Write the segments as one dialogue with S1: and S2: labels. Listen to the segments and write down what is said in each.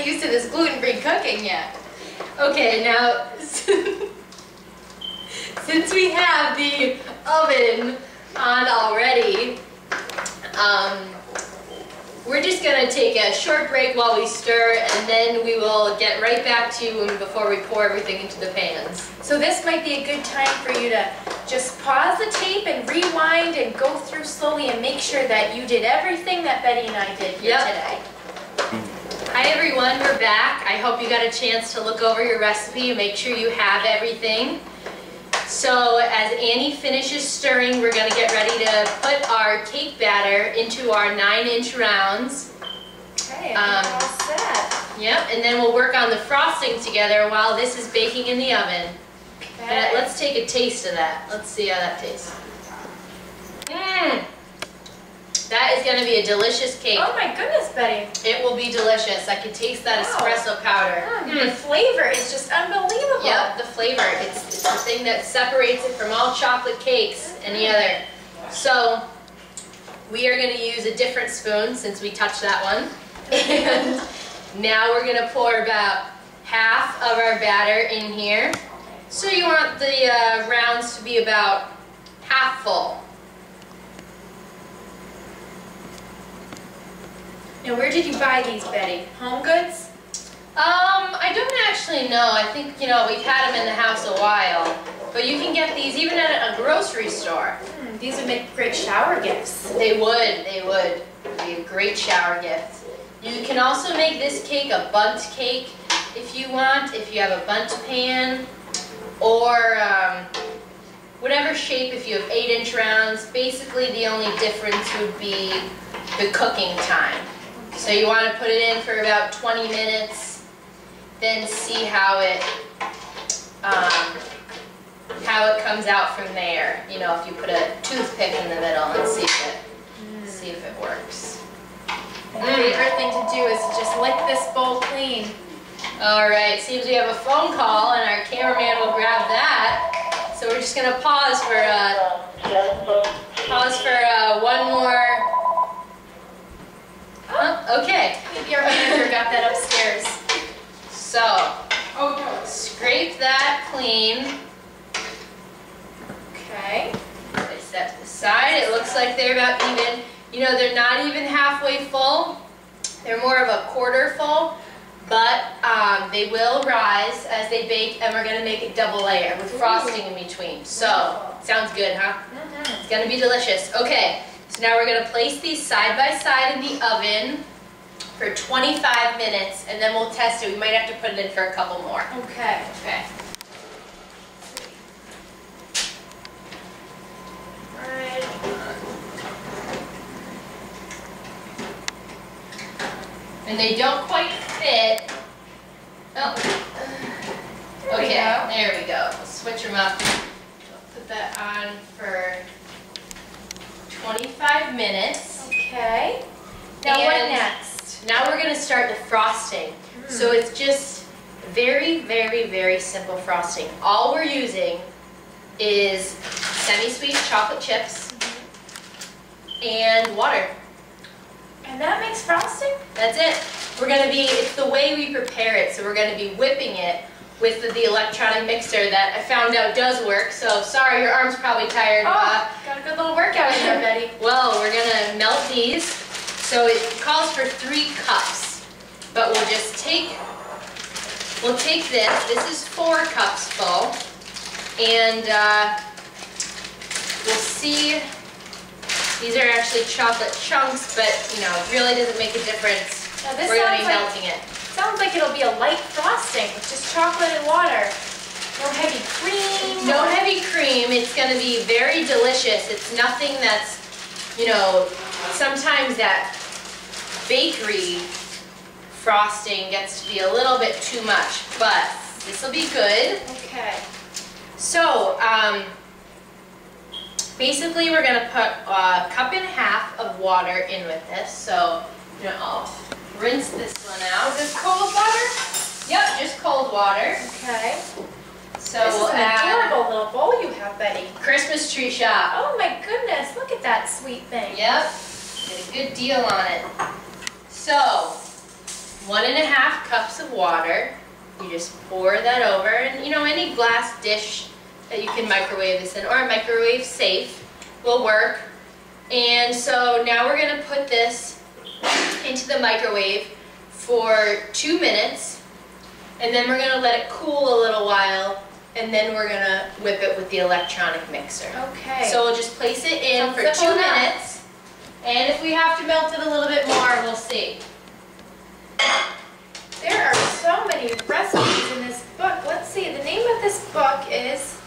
S1: get used to this gluten-free cooking yet. Okay, now, since we have the oven on already, we're just going to take a short break while we stir, and then we will get right back to you before we pour everything into the pans.
S2: So this might be a good time for you to just pause the tape and rewind and go through slowly and make sure that you did everything that Betty and I did here today.
S1: Hi everyone, we're back. I hope you got a chance to look over your recipe and make sure you have everything. So as Annie finishes stirring, we're going to get ready to put our cake batter into our 9-inch rounds.
S2: Okay, I think we're all set.
S1: Yep, and then we'll work on the frosting together while this is baking in the oven.
S2: Okay.
S1: Let's take a taste of that. Let's see how that tastes. That is going to be a delicious cake.
S2: Oh my goodness, Betty.
S1: It will be delicious. I can taste that espresso powder.
S2: The flavor is just unbelievable.
S1: Yep, the flavor. It's the thing that separates it from all chocolate cakes, any other. So, we are going to use a different spoon since we touched that one. And now we're going to pour about half of our batter in here. So you want the rounds to be about half full.
S2: Now, where did you buy these, Betty? Home Goods?
S1: I don't actually know. I think, we've had them in the house a while. But you can get these even at a grocery store.
S2: These would make great shower gifts.
S1: They would. They would. Be a great shower gift. You can also make this cake a bundt cake if you want, if you have a bundt pan. Or whatever shape, if you have 8-inch rounds. Basically, the only difference would be the cooking time. So you want to put it in for about 20 minutes, then see how it comes out from there. If you put a toothpick in the middle and see if it works.
S2: My favorite thing to do is to just lick this bowl clean.
S1: All right, seems we have a phone call, and our cameraman will grab that. So we're just gonna pause for one more. Okay.
S2: Maybe our manager got that upstairs.
S1: So, scrape that clean.
S2: Okay.
S1: Place that to the side. It looks like they're about even. They're not even halfway full. They're more of a quarter full, but they will rise as they bake, and we're going to make a double layer with frosting in between. So, sounds good, huh? It's going to be delicious. Okay, so now we're going to place these side by side in the oven for 25 minutes, and then we'll test it. We might have to put it in for a couple more.
S2: Okay.
S1: Okay.
S2: Right.
S1: And they don't quite fit. Oh. Okay, there we go. We'll switch them up. Put that on for 25 minutes.
S2: Okay. Now what next?
S1: Now we're going to start the frosting. So it's just very, very, very simple frosting. All we're using is semi-sweet chocolate chips and water.
S2: And that makes frosting?
S1: That's it. It's the way we prepare it, so we're going to be whipping it with the electronic mixer that I found out does work. So sorry, your arm's probably tired.
S2: Got a good little workout in there, Betty.
S1: Well, we're going to melt these. So it calls for 3 cups, but we'll take this. This is 4 cups full, and we'll see. These are actually chocolate chunks, but it really doesn't make a difference.
S2: Now this
S1: we're going to be
S2: sounds
S1: melting it.
S2: Sounds like it'll be a light frosting with just chocolate and water. No heavy cream.
S1: No heavy cream. It's going to be very delicious. It's nothing that's, sometimes that bakery frosting gets to be a little bit too much, but this will be good.
S2: Okay.
S1: So, basically we're going to put a cup and a half of water in with this. So, I'll rinse this one out.
S2: Is this cold water?
S1: Yep, just cold water.
S2: Okay.
S1: So
S2: this
S1: we'll
S2: is an
S1: add
S2: adorable little bowl you have, Betty.
S1: Christmas tree shop.
S2: Oh my goodness, look at that sweet thing.
S1: Yep, get a good deal on it. So, 1 1.5 cups of water. You just pour that over, and you know, any glass dish that you can microwave this in, or a microwave safe will work. And so now we're going to put this into the microwave for 2 minutes, and then we're going to let it cool a little while, and then we're going to whip it with the electronic mixer.
S2: Okay.
S1: So we'll just place it in for 2 minutes, and if we have to melt it a little bit more, we'll see.
S2: There are so many recipes in this book. Let's see, the name of this book is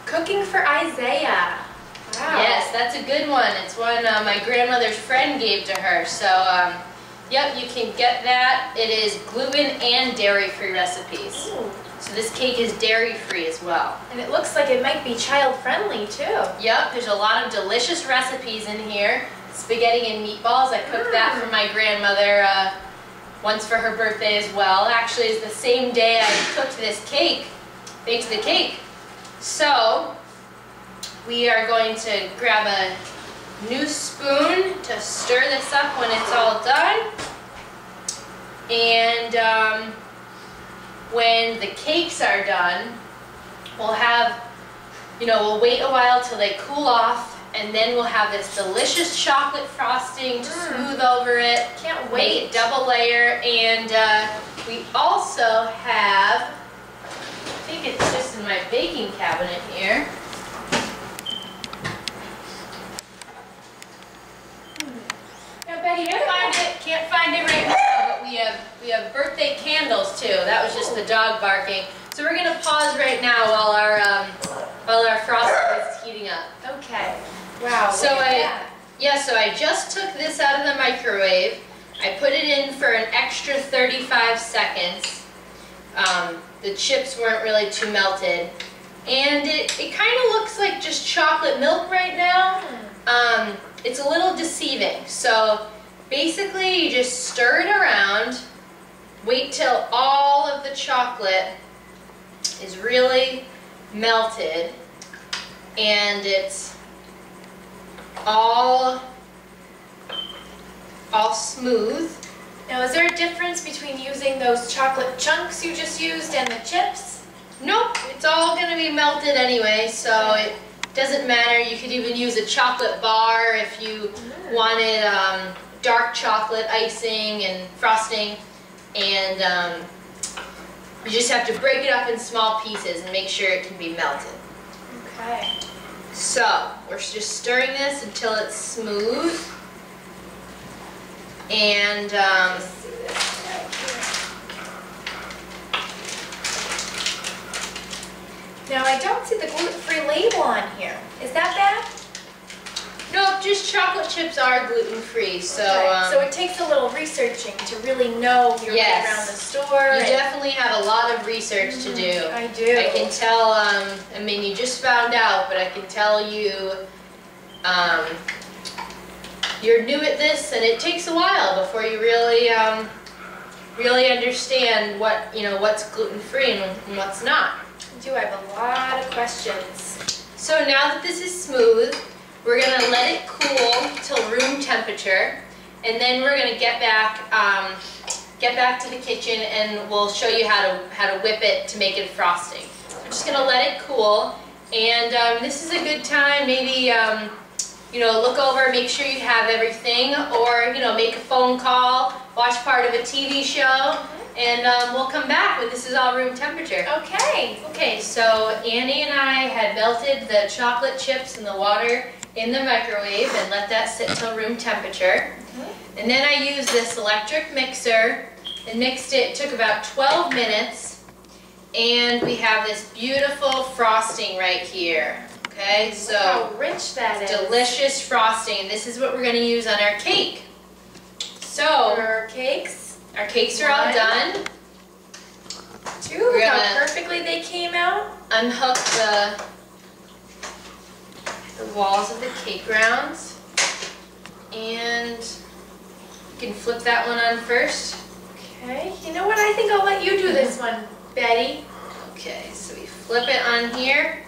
S2: Cooking for Isaiah. Wow.
S1: Yes, that's a good one. It's one my grandmother's friend gave to her. So, yep, you can get that. It is gluten and dairy-free recipes.
S2: Ooh.
S1: So this cake is dairy-free as well.
S2: And it looks like it might be child-friendly too.
S1: Yep, there's a lot of delicious recipes in here. Spaghetti and meatballs. I cooked that for my grandmother once for her birthday as well. Actually, it's the same day I cooked this cake, baked the cake. So, we are going to grab a new spoon to stir this up when it's all done. And when the cakes are done, we'll have, we'll wait a while till they cool off, and then we'll have this delicious chocolate frosting to smooth over it.
S2: Can't wait.
S1: Make it double layer, and we also have, I think it's just in my baking cabinet here.
S2: Now, Betty,
S1: Can't find it right now, but we have birthday candles too. That was just the dog barking. So we're gonna pause right now while our frosting is heating up.
S2: Okay. Wow.
S1: So I just took this out of the microwave. I put it in for an extra 35 seconds. The chips weren't really too melted, and it kind of looks like just chocolate milk right now. It's a little deceiving. So basically you just stir it around, wait till all of the chocolate is really melted and it's all smooth.
S2: Now, is there a difference between using those chocolate chunks you just used and the chips?
S1: Nope, it's all going to be melted anyway, so it doesn't matter. You could even use a chocolate bar if you wanted dark chocolate icing and frosting, and you just have to break it up in small pieces and make sure it can be melted.
S2: Okay.
S1: So, we're just stirring this until it's smooth, and
S2: now I don't see the gluten-free label on here. Is that bad?
S1: nope, just chocolate chips are gluten-free, so
S2: Okay. So it takes a little researching to really know your way around the store.
S1: You definitely have a lot of research to do.
S2: I do.
S1: I can tell, I mean, you just found out, but I can tell you, you're new at this, and it takes a while before you really, really understand what, what's gluten-free and what's not.
S2: I do. I have a lot of questions.
S1: So now that this is smooth, we're going to let it cool till room temperature, and then we're going to get back to the kitchen, and we'll show you how to whip it to make it frosting. We're just going to let it cool, and this is a good time. Maybe look over, make sure you have everything, or make a phone call, watch part of a TV show, and we'll come back when this is all room temperature.
S2: Okay.
S1: Okay, so Annie and I had melted the chocolate chips in the water in the microwave and let that sit till room temperature. And then I used this electric mixer and mixed it. It took about 12 minutes, and we have this beautiful frosting right here. Okay, so
S2: look how rich that is.
S1: Delicious frosting, and this is what we're going to use on our cake. So
S2: our cakes
S1: are all done.
S2: Two, look how perfectly they came out.
S1: Unhook the walls of the cake rounds, and you can flip that one on first.
S2: Okay, you know what? I think I'll let you do this one, Betty.
S1: Okay, so we flip it on here,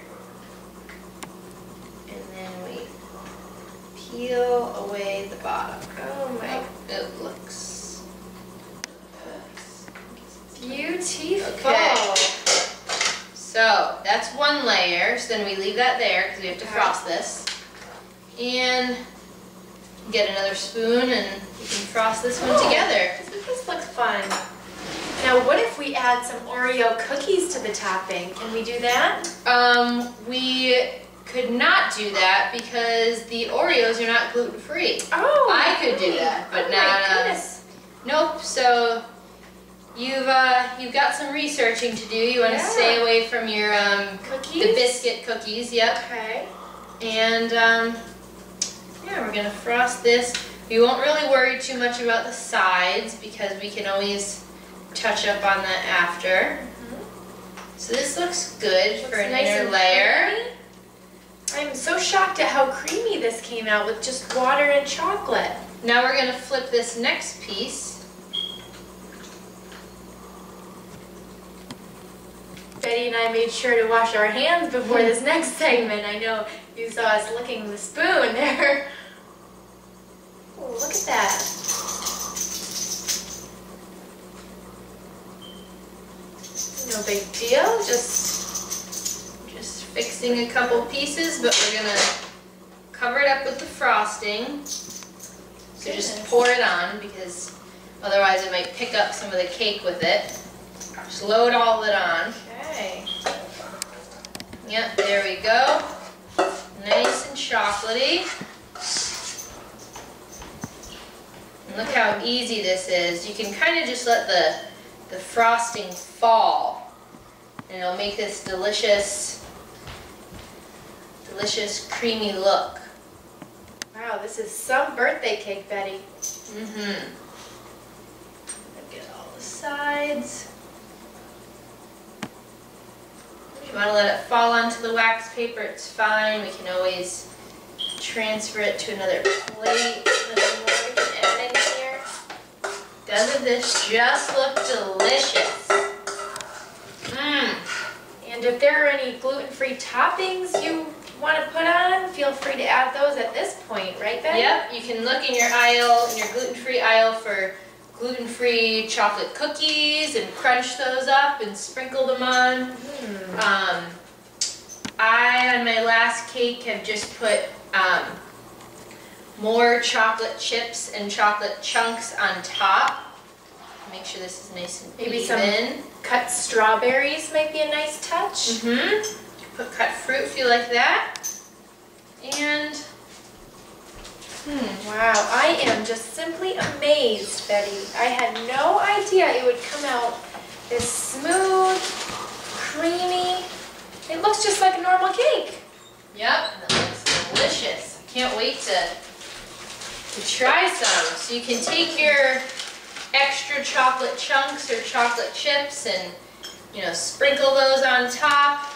S1: and then we peel away the bottom.
S2: Oh my!
S1: It looks.
S2: Beautiful.
S1: Okay. So that's one layer. So then we leave that there because we have to frost this. And get another spoon and we can frost this one together.
S2: This looks fun. Now what if we add some Oreo cookies to the topping? Can we do that?
S1: We could not do that because the Oreos are not gluten-free.
S2: Oh,
S1: I could do that, but not. Nope. So you've got some researching to do. You want to stay away from your
S2: cookies?
S1: the biscuit cookies. Yep.
S2: Okay.
S1: And yeah, we're gonna frost this. We won't really worry too much about the sides because we can always touch up on that after. So this looks good for an inner layer.
S2: Creamy. I'm so shocked at how creamy this came out with just water and chocolate.
S1: Now we're gonna flip this next piece.
S2: Betty and I made sure to wash our hands before this next segment. I know you saw us licking the spoon there. Oh, look at that. No big deal, just
S1: Fixing a couple pieces, but we're gonna cover it up with the frosting. So just pour it on because otherwise it might pick up some of the cake with it. Just load all of it on.
S2: Okay.
S1: Yep, there we go. Nice and chocolatey. And look how easy this is. You can kind of just let the frosting fall and it'll make this delicious creamy look.
S2: Wow, this is some birthday cake, Betty.
S1: Get all the sides. If you want to let it fall onto the wax paper, it's fine. We can always transfer it to another plate. Nothing more we can add in here. Doesn't this just look delicious?
S2: And if there are any gluten-free toppings you want to put on, feel free to add those at this point, right, Betty?
S1: Yep, you can look in your aisle, in your gluten-free aisle for gluten-free chocolate cookies and crunch those up and sprinkle them on. I, on my last cake, have just put more chocolate chips and chocolate chunks on top. Make sure this is nice and
S2: Maybe
S1: even.
S2: some cut strawberries might be a nice touch.
S1: Put cut fruit if you like that. And
S2: wow, I am just simply amazed, Betty. I had no idea it would come out this smooth, creamy. It looks just like a normal cake.
S1: yep, and it looks delicious. I can't wait to try some. So you can take your extra chocolate chunks or chocolate chips and, you know, sprinkle those on top.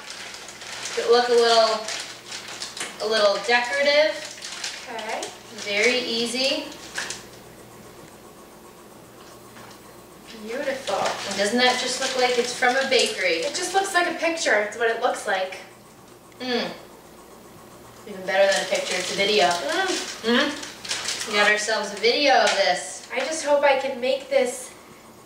S1: It look a little decorative.
S2: Okay.
S1: Very easy.
S2: Beautiful.
S1: And doesn't that just look like it's from a bakery?
S2: It just looks like a picture. It's what it looks like.
S1: Even better than a picture, it's a video. We got ourselves a video of this.
S2: I just hope I can make this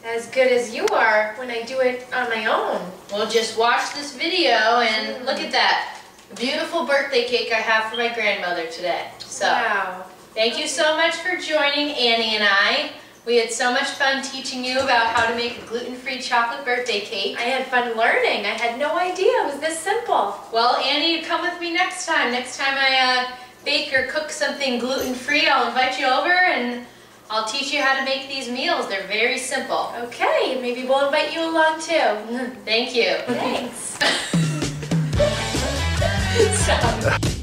S2: as good as you are when I do it on my own.
S1: Well, just watch this video and look at that beautiful birthday cake I have for my grandmother today. So,
S2: wow.
S1: Thank you so much for joining Annie and I. We had so much fun teaching you about how to make a gluten-free chocolate birthday cake.
S2: I had fun learning. I had no idea it was this simple.
S1: Well, Annie, you come with me next time. Next time I bake or cook something gluten-free, I'll invite you over and I'll teach you how to make these meals. They're very simple.
S2: Okay, maybe we'll invite you along too.
S1: Thank you.
S2: Thanks.
S1: So